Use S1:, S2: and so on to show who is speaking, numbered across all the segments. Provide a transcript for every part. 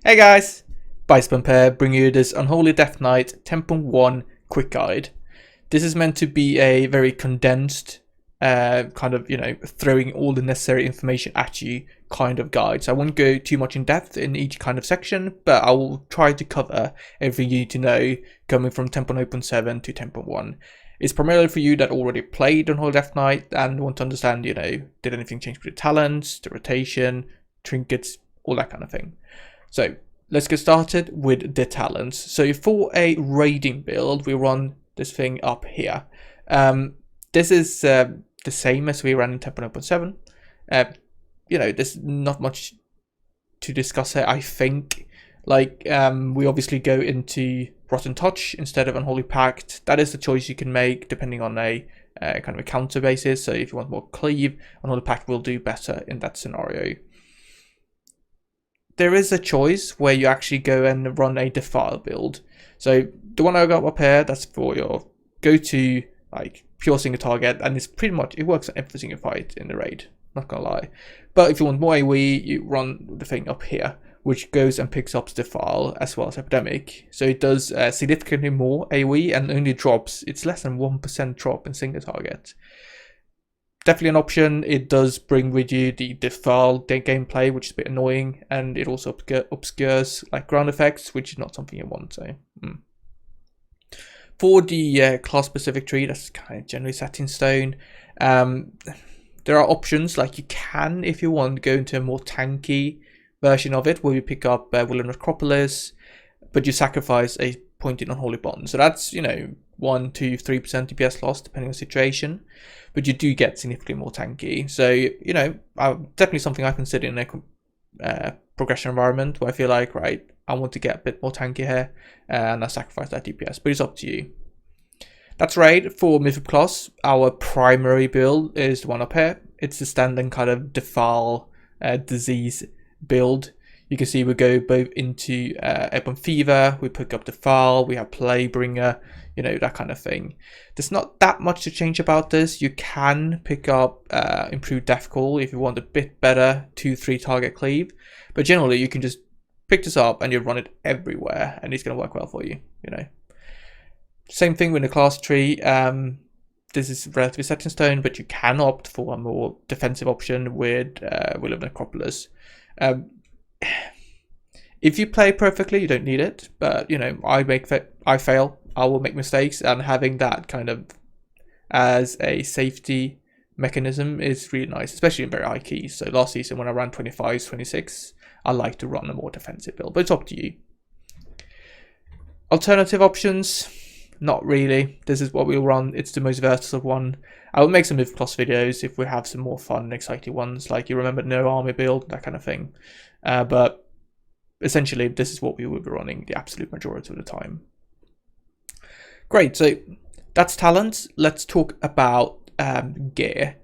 S1: Hey guys, Bicebump here, bringing you this Unholy Death Knight 10.1 quick guide. This is meant to be a very condensed, kind of, throwing all the necessary information at you kind of guide. So I won't go too much in depth in each kind of section, but I will try to cover everything you need to know coming from 10.0.7 to 10.1. It's primarily for you that already played Unholy Death Knight and want to understand, did anything change with the talents, the rotation, trinkets, all that kind of thing. So let's get started with the talents. So for a raiding build, we run this thing up here. This is the same as we ran in 10.0.7. There's not much to discuss here, I think. We obviously go into Rotten Touch instead of Unholy Pact. That is the choice you can make depending on a kind of a counter basis. So if you want more cleave, Unholy Pact will do better in that scenario. There is a choice where you actually go and run a defile build. So the one I got up here, that's for your go-to pure single target, and it's pretty much, it works on every single fight in the raid, not gonna lie. But if you want more AoE, you run the thing up here, which goes and picks up defile as well as epidemic. So it does significantly more AoE and only drops, it's less than 1% drop in single target. Definitely an option. It does bring with you the defile gameplay, which is a bit annoying, and it also obscures ground effects, which is not something you want. So for the class specific tree, that's kind of generally set in stone. There are options, like you can, if you want, go into a more tanky version of it, where you pick up Will of Necropolis, but you sacrifice a point in Unholy Bond. So that's 1 to 3% DPS loss depending on the situation, but you do get significantly more tanky. So definitely something I consider in a progression environment where I feel like, right, I want to get a bit more tanky here, and I sacrifice that DPS, but it's up to you. That's right. For Mythic class, our primary build is the one up here. It's the standard kind of defile disease build. You can see we go both into Airborne Fever, we pick up Defile, we have Playbringer, that kind of thing. There's not that much to change about this. You can pick up Improved Death Call if you want a bit better 2-3 target cleave, but generally you can just pick this up and you run it everywhere and it's going to work well for you. Same thing with the class tree. This is relatively set in stone, but you can opt for a more defensive option with Will of Necropolis. If you play perfectly, you don't need it, but I fail, I will make mistakes, and having that kind of as a safety mechanism is really nice, especially in very high keys. So last season when I ran 25s, 26, I like to run a more defensive build, but it's up to you. Alternative options, not really. This is what we'll run. It's the most versatile one. I will make some Mythic Plus videos if we have some more fun and exciting ones, like you remember no army build, that kind of thing. But essentially, this is what we will be running the absolute majority of the time. Great, so that's talents. Let's talk about gear.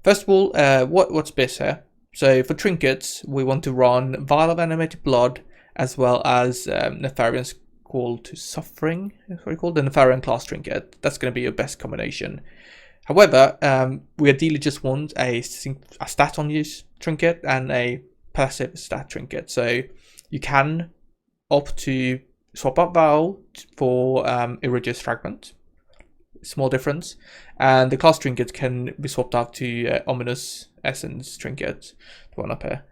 S1: First of all, what's this here? So for trinkets, we want to run Vial of Animated Blood, as well as Nefarian's Call to Suffering, that's what we call the Nefarian class trinket. That's going to be your best combination. However, we ideally just want a stat on use trinket and a passive stat trinket. So you can opt to swap up Vial for Iridius Fragment, small difference, and the class trinket can be swapped out to Ominous Essence trinket, the one up here,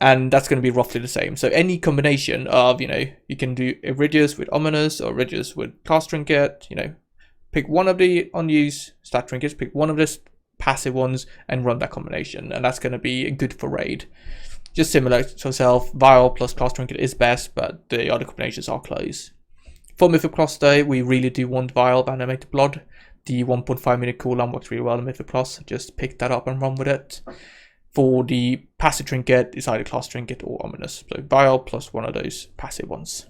S1: and that's going to be roughly the same. So any combination of, you can do Iridius with Ominous or Iridius with class trinket, pick one of the unused stat trinkets, pick one of the passive ones and run that combination, and that's going to be good for raid. Just similar to itself, Vial plus class trinket is best, but the other combinations are close. For Mythic Plus though, we really do want Vial of Animated Blood. The 1.5 minute cooldown works really well in Mythic Plus, just pick that up and run with it. For the passive trinket, it's either class trinket or Ominous, so Vial plus one of those passive ones.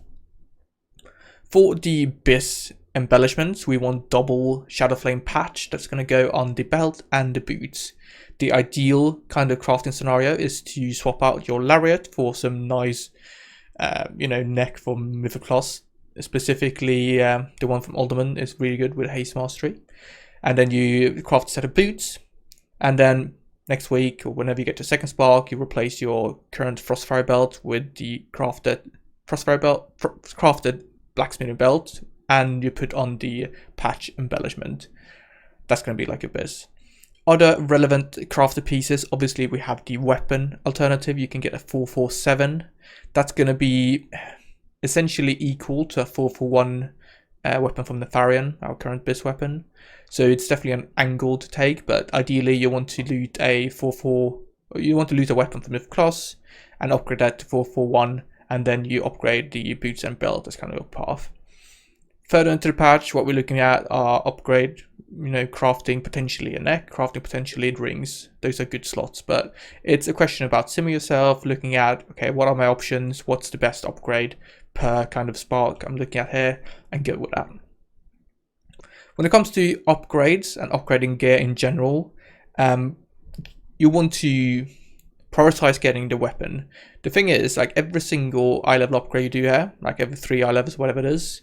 S1: For the BIS embellishments, we want double Shadow Flame patch that's going to go on the belt and the boots. The ideal kind of crafting scenario is to swap out your lariat for some nice neck for Mythic Plus. Specifically, the one from Alderman is really good with Haste Mastery. And then you craft a set of boots, And then next week, or whenever you get to second spark, you replace your current Frostfire belt with the crafted blacksmithing belt, and you put on the patch embellishment. That's going to be like your biz. Other relevant crafted pieces, obviously we have the weapon alternative. You can get a 447. That's going to be essentially equal to a 441 weapon from Nefarian, our current biz weapon. So it's definitely an angle to take, but ideally you want to loot a 4-4, you want to loot a weapon from the class and upgrade that to 441, and then you upgrade the boots and belt as kind of a path. Further into the patch, what we're looking at are upgrade, crafting potentially a neck, crafting potentially rings. Those are good slots, but it's a question about simming yourself, looking at, okay, what are my options? What's the best upgrade per kind of spark I'm looking at here, and go with that. When it comes to upgrades and upgrading gear in general, you want to prioritize getting the weapon. The thing is, like every single eye level upgrade you do here, like every 3 eye levels, whatever it is,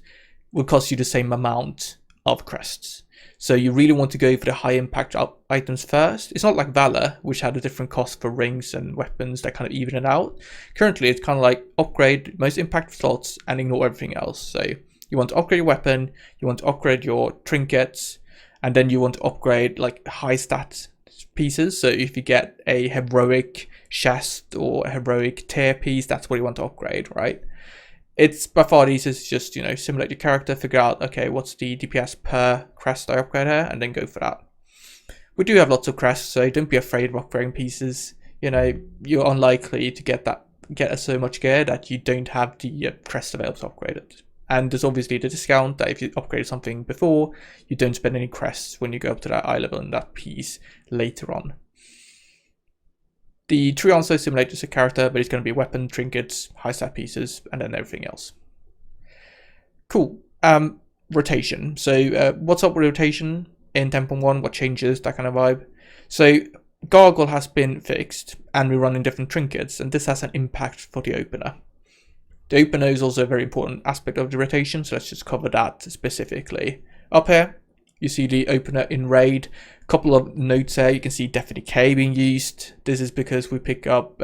S1: will cost you the same amount of crests. So you really want to go for the high impact items first. It's not like Valor, which had a different cost for rings and weapons that kind of even it out. Currently, it's kind of like upgrade most impact slots and ignore everything else. So you want to upgrade your weapon, you want to upgrade your trinkets, and then you want to upgrade like high stat pieces. So if you get a heroic chest or a heroic tier piece, that's what you want to upgrade, right? It's by far the easiest to just, simulate your character, figure out, okay, what's the DPS per crest I upgrade here, and then go for that. We do have lots of crests, so don't be afraid of upgrading pieces. You're unlikely to get so much gear that you don't have the crest available to upgrade it. And there's obviously the discount that if you upgrade something before, you don't spend any crests when you go up to that eye level in that piece later on. The tree also simulates a character, but it's going to be weapon, trinkets, high stat pieces, and then everything else. Cool. Rotation. So what's up with rotation in 10.1? What changes? That kind of vibe. So Gargle has been fixed, and we're running different trinkets, and this has an impact for the opener. The opener is also a very important aspect of the rotation, so let's just cover that specifically. Up here, you see the opener in raid. A couple of notes here. You can see Death Decay being used. This is because we pick up,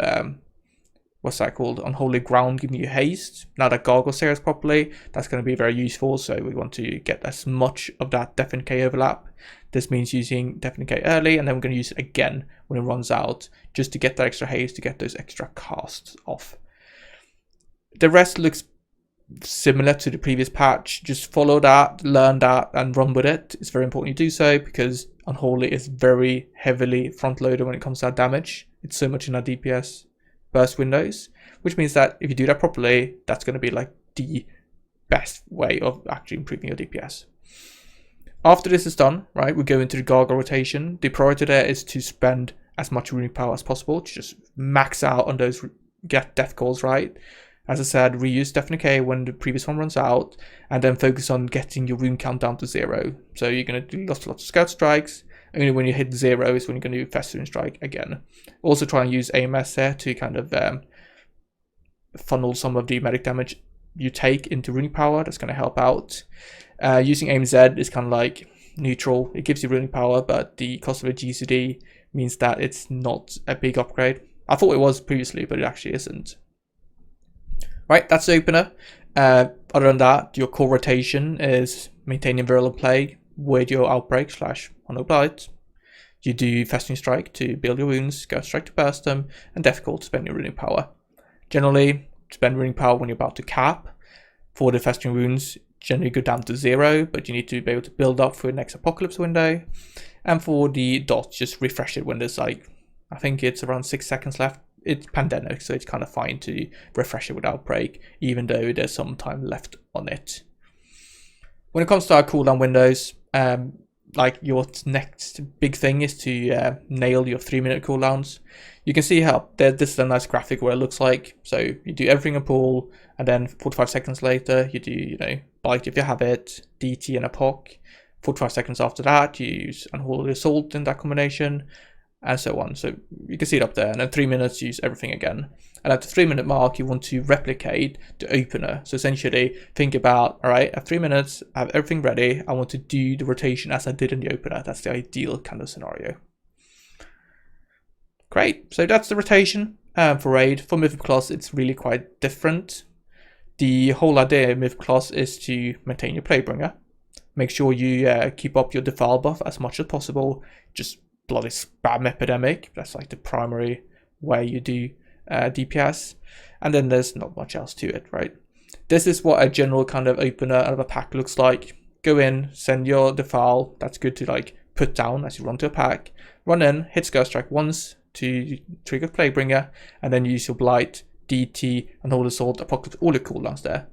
S1: what's that called? Unholy Ground, giving you haste. Now that Gargle series properly, that's going to be very useful. So we want to get as much of that Death Decay overlap. This means using Death Decay early, and then we're going to use it again when it runs out, just to get that extra haste, to get those extra casts off. The rest looks similar to the previous patch. Just follow that, learn that, and run with it. It's very important you do so, because Unholy is very heavily front loaded when it comes to that damage. It's so much in our DPS burst windows, which means that if you do that properly, that's going to be like the best way of actually improving your DPS. After this is done, right, we go into the Gargle rotation. The priority there is to spend as much runic power as possible to just max out on those get death calls, right? As I said, reuse Death Decay when the previous one runs out, and then focus on getting your rune count down to 0. So you're going to do lots of scout strikes. Only when you hit 0 is when you're going to do Festering Strike again. Also try and use AMS there to kind of funnel some of the medic damage you take into runic power. That's going to help out. Using AMZ is kind of like neutral. It gives you runic power, but the cost of a GCD means that it's not a big upgrade. I thought it was previously, but it actually isn't. Right, that's the opener. Other than that, your core rotation is maintaining Virulent Plague with your Outbreak / Unholy Blight. You do Festering Strike to build your wounds, Ghost Strike to burst them, and Death Call to spend your runic power. Generally, spend runic power when you're about to cap. For the Festering Wounds, generally go down to 0, but you need to be able to build up for the next Apocalypse window. And for the dots, just refresh it when there's like, I think it's around 6 seconds left. It's pandemic, so it's kind of fine to refresh it with Outbreak, even though there's some time left on it. When it comes to our cooldown windows, like your next big thing is to nail your 3-minute cooldowns. You can see how this is a nice graphic where it looks like. So you do everything in pool, and then 45 seconds later you do, Bite if you have it, DT and a POC. 45 seconds after that you use Unholy Assault in that combination, and so on. So you can see it up there, and then 3 minutes use everything again. And at the 3-minute mark, you want to replicate the opener. So essentially think about, all right, at 3 minutes, I have everything ready. I want to do the rotation as I did in the opener. That's the ideal kind of scenario. Great, so that's the rotation for raid. For Mythic class, it's really quite different. The whole idea of Mythic class is to maintain your Playbringer. Make sure you keep up your defile buff as much as possible. Just bloody spam Epidemic. That's like the primary way you do DPS. And then there's not much else to it, right? This is what a general kind of opener of a pack looks like. Go in, send your defile. That's good to like put down as you run to a pack. Run in, hit Skirt Strike once to trigger Playbringer, and then use your Blight, DT, Unholy Assault, Apocalypse, all your cooldowns there.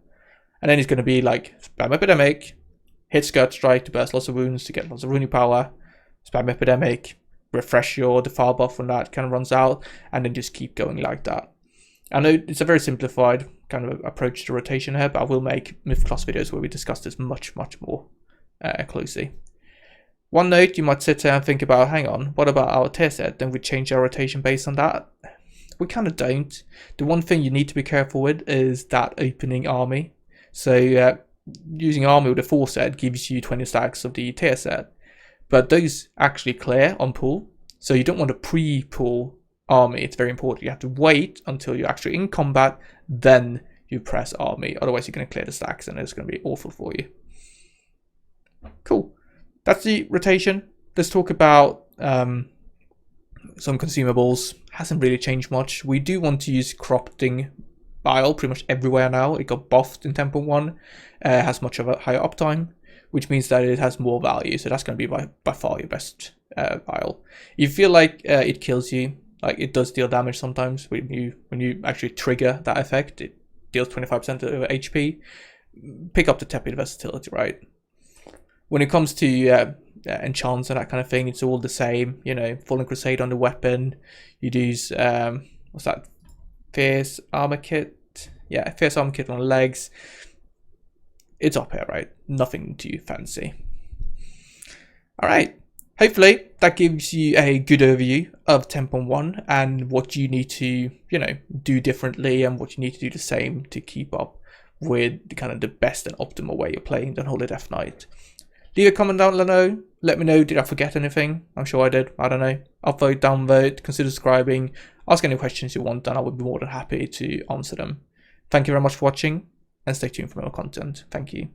S1: And then it's going to be like spam Epidemic, hit Skirt Strike to burst lots of wounds to get lots of running power, spam Epidemic, refresh your defile buff when that kind of runs out, and then just keep going like that. I know it's a very simplified kind of approach to rotation here, but I will make Myth class videos where we discuss this much more closely. One note, you might sit there and think about, hang on, what about our tier set? Then we change our rotation based on that? We kind of don't. The one thing you need to be careful with is that opening army. So using army with a 4 set gives you 20 stacks of the tier set, but those actually clear on pull. So you don't want to pre-pull army. It's very important. You have to wait until you're actually in combat, then you press army. Otherwise you're going to clear the stacks and it's going to be awful for you. Cool. That's the rotation. Let's talk about some consumables. Hasn't really changed much. We do want to use corrupting bile pretty much everywhere now. It got buffed in Temple 1. Has much of a higher uptime, which means that it has more value. So that's going to be by far your best bile. You feel like it kills you. Like it does deal damage sometimes when you actually trigger that effect. It deals 25% of HP. Pick up the tepid versatility, right? When it comes to enchants and that kind of thing, it's all the same. You know, Fallen Crusade on the weapon. You'd use what's that? Fierce Armor Kit. Yeah, Fierce Armor Kit on the legs. It's up here, right? Nothing too fancy. All right. Hopefully that gives you a good overview of Temple 1 and what you need to, you know, do differently and what you need to do the same to keep up with the kind of the best and optimal way you're playing the Unholy Death Knight. Leave a comment down below. Let me know, did I forget anything? I'm sure I did. I don't know. Upvote, downvote, consider subscribing. Ask any questions you want and I would be more than happy to answer them. Thank you very much for watching and stay tuned for more content. Thank you.